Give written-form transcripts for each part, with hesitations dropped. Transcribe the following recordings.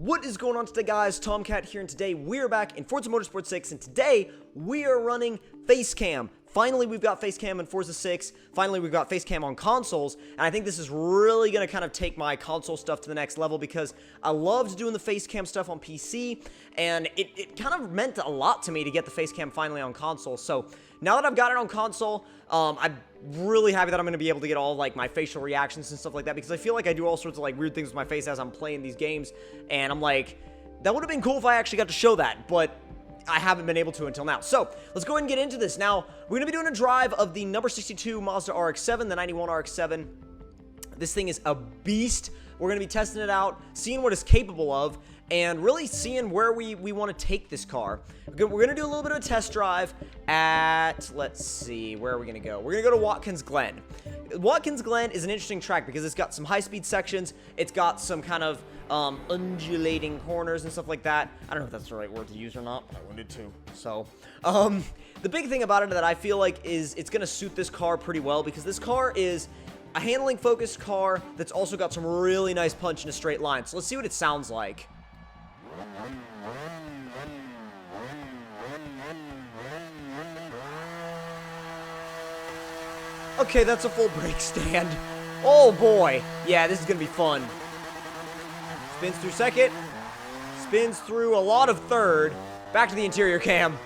What is going on today, guys? Tomcat here, and today we're back in Forza Motorsport 6, and today we are running Facecam. Finally, we've got Facecam in Forza 6. Finally, we've got Facecam on consoles, and I think this is really going to kind of take my console stuff to the next level because I loved doing the Facecam stuff on PC, and it kind of meant a lot to me to get the Facecam finally on console. So now that I've got it on console, I'm really happy that I'm going to be able to get all, like, my facial reactions and stuff like that, because I feel like I do all sorts of, like, weird things with my face as I'm playing these games, and I'm like, that would have been cool if I actually got to show that, but I haven't been able to until now. So, let's go ahead and get into this. Now, we're going to be doing a drive of the number 62 Mazda RX7, the 91 RX7. This thing is a beast. We're going to be testing it out, seeing what it's capable of, and really seeing where we want to take this car. We're going to do a little bit of a test drive at, let's see, where are we going to go? We're going to go to Watkins Glen. Watkins Glen is an interesting track because it's got some high-speed sections. It's got some kind of undulating corners and stuff like that. I don't know if that's the right word to use or not, but I wanted to. So, the big thing about it that I feel like is it's going to suit this car pretty well because this car is a handling-focused car that's also got some really nice punch in a straight line. So let's see what it sounds like. Okay, that's a full brake stand. Oh boy. Yeah, this is going to be fun. Spins through second. Spins through a lot of third. Back to the interior cam.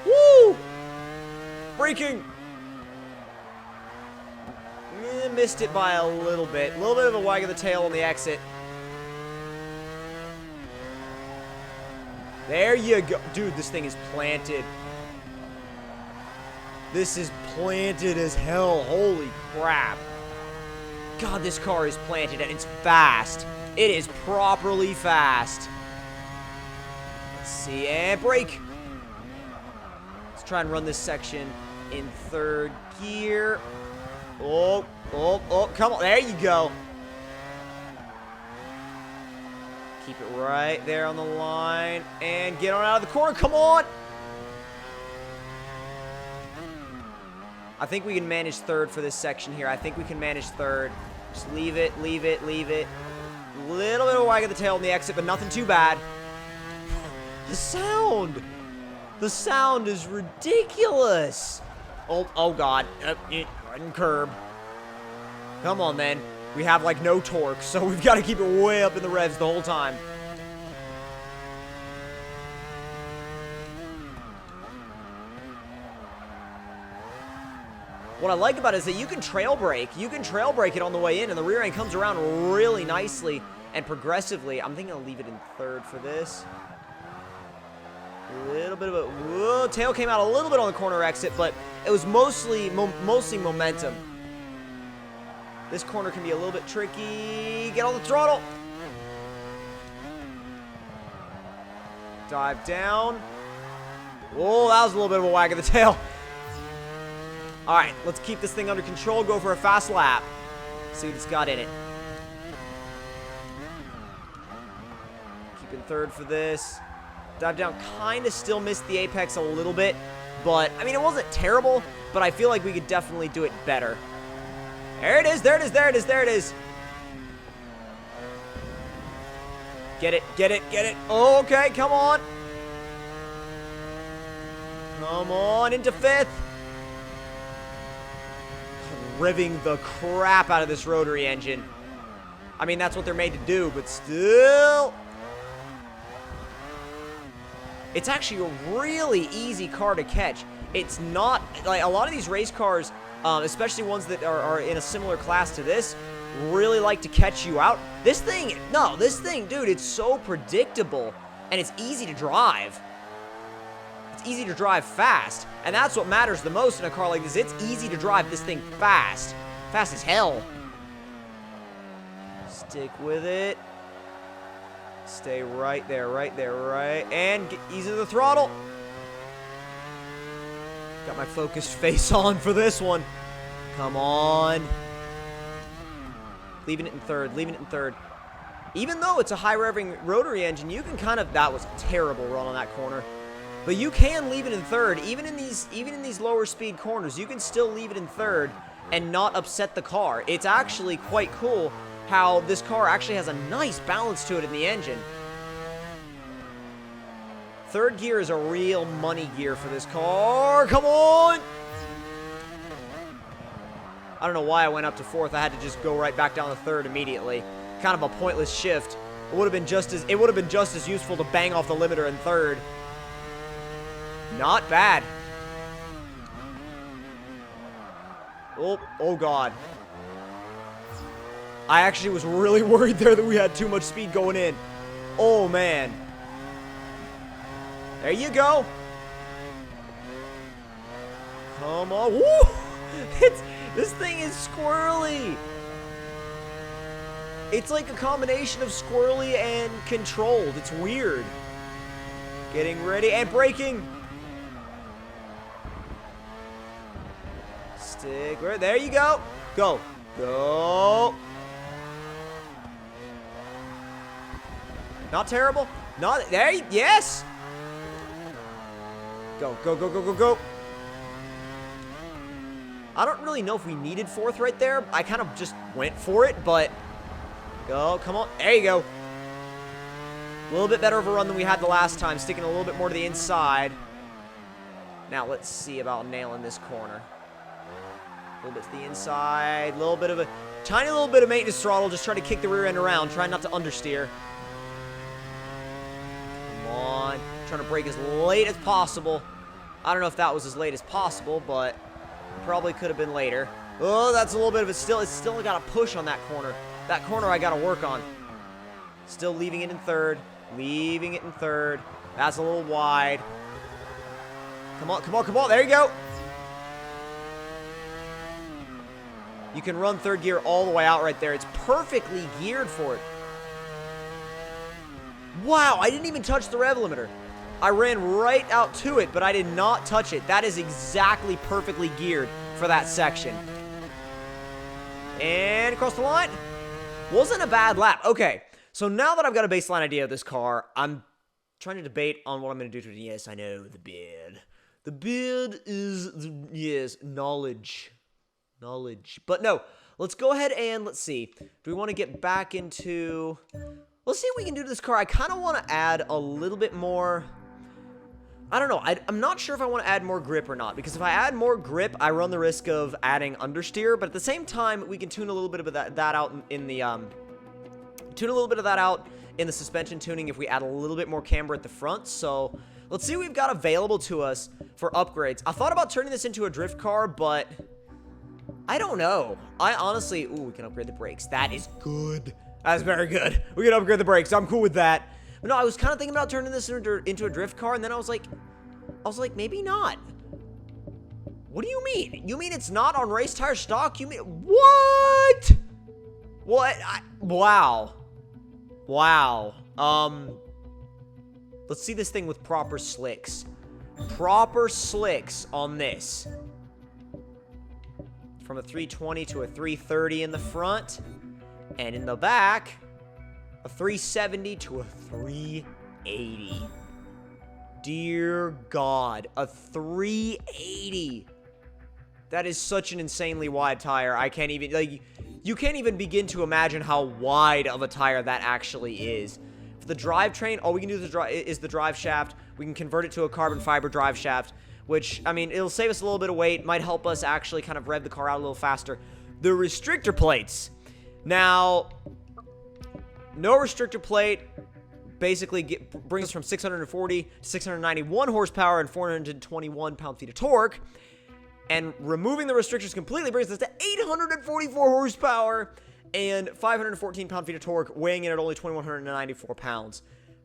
Woo! Braking. Missed it by a little bit. A little bit of a wag of the tail on the exit. There you go. Dude, this thing is planted. This is planted as hell. Holy crap. God, this car is planted and it's fast. It is properly fast. Let's see, and brake. Let's try and run this section in third gear. Oh, come on. There you go. Keep it right there on the line. And get on out of the corner. Come on. I think we can manage third for this section here. I think we can manage third. Just leave it, leave it, leave it. A little bit of a wag of the tail on the exit, but nothing too bad. The sound. The sound is ridiculous. Oh God. Right in curb. Come on, then. We have, like, no torque, so we've got to keep it way up in the revs the whole time. What I like about it is that you can trail brake. You can trail brake it on the way in, and the rear end comes around really nicely and progressively. I'm thinking I'll leave it in third for this. A little bit of a... Whoa, tail came out a little bit on the corner exit, but it was mostly momentum. This corner can be a little bit tricky. Get on the throttle. Dive down. Whoa, that was a little bit of a wag of the tail. All right, let's keep this thing under control. Go for a fast lap. See what it's got in it. Keep in third for this. Dive down, kind of still missed the apex a little bit. But, I mean, it wasn't terrible, but I feel like we could definitely do it better. There it is, there it is, there it is, there it is. Get it, get it, get it. Oh, okay, come on. Come on, into fifth. Revving the crap out of this rotary engine. I mean, that's what they're made to do, but still. It's actually a really easy car to catch. It's not, like, a lot of these race cars, especially ones that are in a similar class to this, really like to catch you out. This thing, dude, it's so predictable, and it's easy to drive. It's easy to drive fast, and that's what matters the most in a car like this. It's easy to drive this thing fast. Fast as hell. Stick with it. Stay right there, right there, right. And get easy to the throttle. Got my focused face on for this one. Come on. Leaving it in third, leaving it in third. Even though it's a high revving rotary engine, you can kind of, that was a terrible run on that corner. But you can leave it in third, even in these lower speed corners. You can still leave it in third and not upset the car. It's actually quite cool how this car actually has a nice balance to it in the engine. Third gear is a real money gear for this car. Come on! I don't know why I went up to fourth. I had to just go right back down to third immediately. Kind of a pointless shift. It would have been just as useful to bang off the limiter in third. Not bad. Oh God. I actually was really worried there that we had too much speed going in. Oh man. There you go. Come on. Woo! This thing is squirrely. It's like a combination of squirrely and controlled. It's weird. Getting ready and braking. Stick right there. You go. Go. Go. Not terrible. Not there. Yes. Go. Go. Go. Go. Go. Go. I don't really know if we needed fourth right there. I kind of just went for it, but go. Come on. There you go. A little bit better of a run than we had the last time, sticking a little bit more to the inside. Now let's see about nailing this corner. A little bit to the inside, a little bit of a tiny little bit of maintenance throttle, just try to kick the rear end around, try not to understeer. Come on, trying to brake as late as possible. I don't know if that was as late as possible, but probably could have been later. Oh, that's a little bit of it's still got a push on that corner. That corner I got to work on. Still leaving it in third. Leaving it in third. That's a little wide. Come on, come on, come on. There you go. You can run third gear all the way out right there. It's perfectly geared for it. Wow, I didn't even touch the rev limiter. I ran right out to it, but I did not touch it. That is exactly perfectly geared for that section. And across the line. Wasn't a bad lap. Okay, so now that I've got a baseline idea of this car, I'm trying to debate on what I'm going to do to it. Yes, I know, the bid. The bid is, yes, knowledge. Knowledge. But no, let's go ahead and let's see. Do we want to get back into... Let's see what we can do to this car. I kind of want to add a little bit more... I don't know. I'm not sure if I want to add more grip or not, because if I add more grip, I run the risk of adding understeer, but at the same time, we can tune a little bit of that out in the, tune a little bit of that out in the suspension tuning if we add a little bit more camber at the front. So let's see what we've got available to us for upgrades. I thought about turning this into a drift car, but I don't know. I honestly, ooh, we can upgrade the brakes. That is good. That's very good. We can upgrade the brakes. I'm cool with that. But no, I was kind of thinking about turning this into a drift car, and then I was like, maybe not. What do you mean? You mean it's not on race tire stock? You mean, what? What? Wow. Wow. Let's see this thing with proper slicks. Proper slicks on this. From a 320 to a 330 in the front, and in the back, a 370 to a 380. Dear God, a 380. That is such an insanely wide tire. I can't even, like, you can't even begin to imagine how wide of a tire that actually is. For the drivetrain, all we can do is the drive shaft. We can convert it to a carbon fiber drive shaft, which, I mean, it'll save us a little bit of weight, might help us actually kind of rev the car out a little faster. The restrictor plates. Now, no restrictor plate basically brings us from 640 to 691 horsepower and 421 pound-feet of torque. And removing the restrictors completely brings us to 844 horsepower and 514 pound-feet of torque, weighing in at only 2,194 pounds.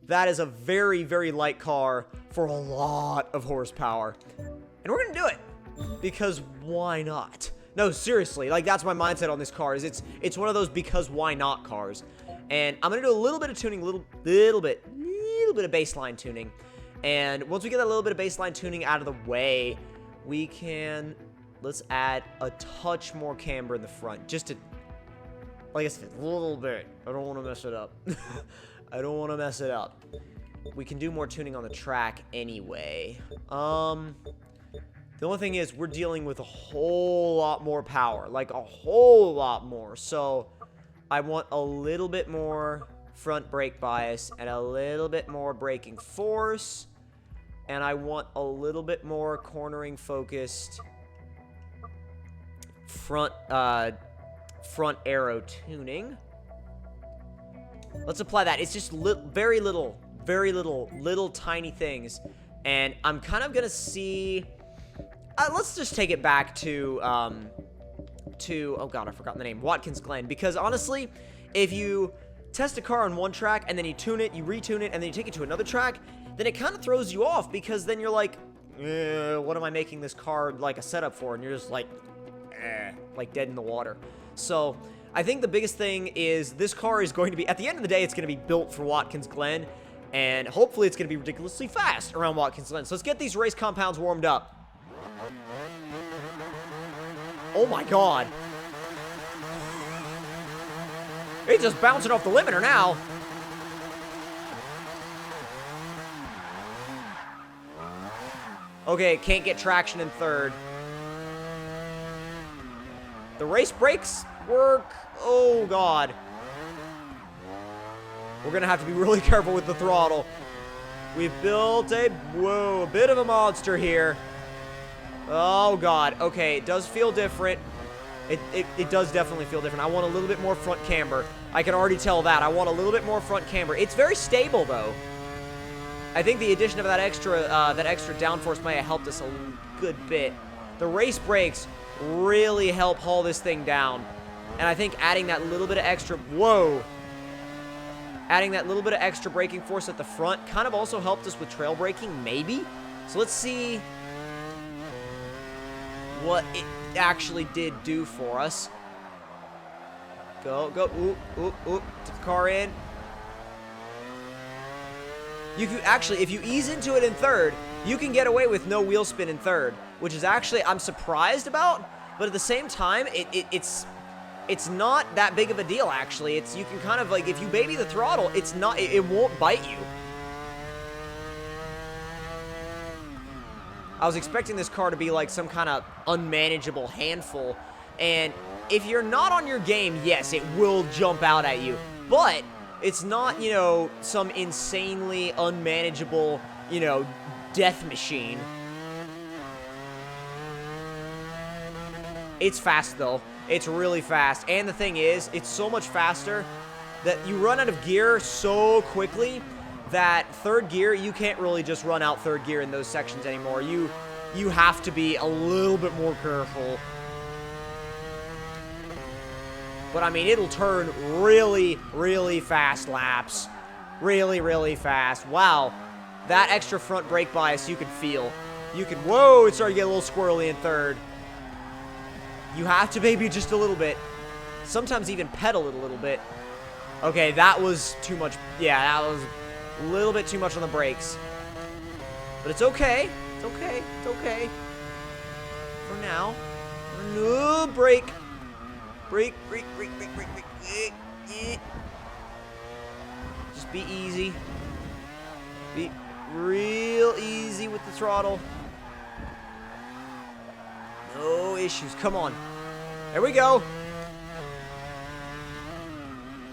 That is a very, very light car for a lot of horsepower. And we're going to do it. Because why not? No, seriously, like, that's my mindset on this car, is it's one of those because why not cars. And I'm going to do a little bit of tuning, little bit of baseline tuning. And once we get that little bit of baseline tuning out of the way, we can, let's add a touch more camber in the front. Just to, like I said, a little bit. I don't want to mess it up. I don't want to mess it up. We can do more tuning on the track anyway. The only thing is, we're dealing with a whole lot more power. Like, a whole lot more. So, I want a little bit more front brake bias and a little bit more braking force. And I want a little bit more cornering focused front arrow tuning. Let's apply that. It's just very little tiny things. And I'm kind of going to see... let's just take it back to, oh god, I've forgotten the name, Watkins Glen. Because honestly, if you test a car on one track, and then you tune it, you retune it, and then you take it to another track, then it kind of throws you off, because then you're like, what am I making this car like a setup for? And you're just like dead in the water. So I think the biggest thing is this car is going to be, at the end of the day, it's going to be built for Watkins Glen, and hopefully it's going to be ridiculously fast around Watkins Glen. So let's get these race compounds warmed up. Oh my god. He's just bouncing off the limiter now. Okay, can't get traction in third. The race brakes work. Oh god. We're gonna have to be really careful with the throttle. We've built a bit of a monster here. Oh god. Okay, it does feel different. It does definitely feel different. I want a little bit more front camber. I can already tell that. I want a little bit more front camber. It's very stable though. I think the addition of that extra downforce might have helped us a good bit. The race brakes really help haul this thing down. And I think adding that little bit of extra, adding that little bit of extra braking force at the front kind of also helped us with trail braking, maybe? So let's see what it actually did do for us. Go, oop, get the car in. You could actually, if you ease into it in third, you can get away with no wheel spin in third, which is actually, I'm surprised about, but at the same time, it's not that big of a deal, actually. You can kind of, like, if you baby the throttle, it won't bite you. I was expecting this car to be, like, some kind of unmanageable handful, and if you're not on your game, yes, it will jump out at you, but it's not, you know, some insanely unmanageable, you know, death machine. It's fast, though. It's really fast. And the thing is, it's so much faster that you run out of gear so quickly that third gear, you can't really just run out third gear in those sections anymore. You have to be a little bit more careful. But, I mean, it'll turn really, really fast laps. Really, really fast. Wow. That extra front brake bias you can feel. You can, whoa, it started to get a little squirrely in third. You have to baby just a little bit. Sometimes even pedal it a little bit. Okay, that was too much. Yeah, that was a little bit too much on the brakes. But it's okay. It's okay. It's okay. For now. No, brake. Brake. Just be easy. Be real easy with the throttle. No issues. Come on. There we go.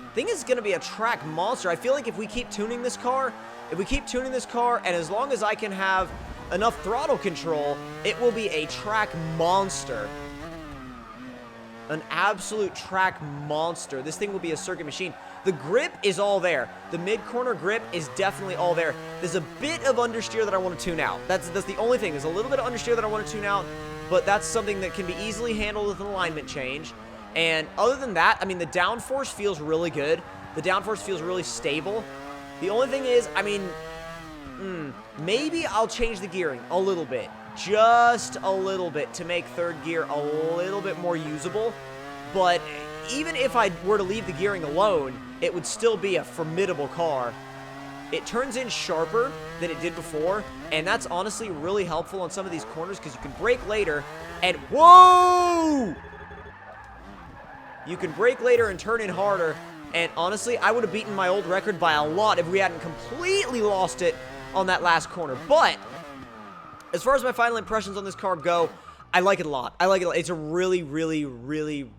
I think it's going to be a track monster. I feel like if we keep tuning this car, and as long as I can have enough throttle control, it will be a track monster. An absolute track monster. This thing will be a circuit machine. The grip is all there. The mid-corner grip is definitely all there. There's a bit of understeer that I want to tune out. That's the only thing. There's a little bit of understeer that I want to tune out, but that's something that can be easily handled with an alignment change. And other than that, I mean, the downforce feels really good. The downforce feels really stable. The only thing is, I mean, maybe I'll change the gearing a little bit. Just a little bit to make third gear a little bit more usable. But even if I were to leave the gearing alone, it would still be a formidable car. It turns in sharper than it did before, and that's honestly really helpful on some of these corners because you can brake later and whoa! You can brake later and turn in harder, and honestly, I would have beaten my old record by a lot if we hadn't completely lost it on that last corner. But as far as my final impressions on this car go, I like it a lot. I like it a lot. It's a really, really, really,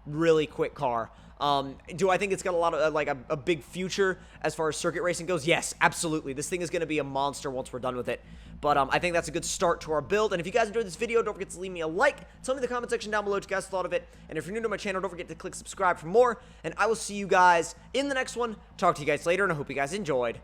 really quick car. Do I think it's got a lot of, like, a big future as far as circuit racing goes? Yes, absolutely. This thing is going to be a monster once we're done with it. But I think that's a good start to our build. And if you guys enjoyed this video, don't forget to leave me a like. Tell me in the comment section down below what you guys thought of it. And if you're new to my channel, don't forget to click subscribe for more. And I will see you guys in the next one. Talk to you guys later, and I hope you guys enjoyed.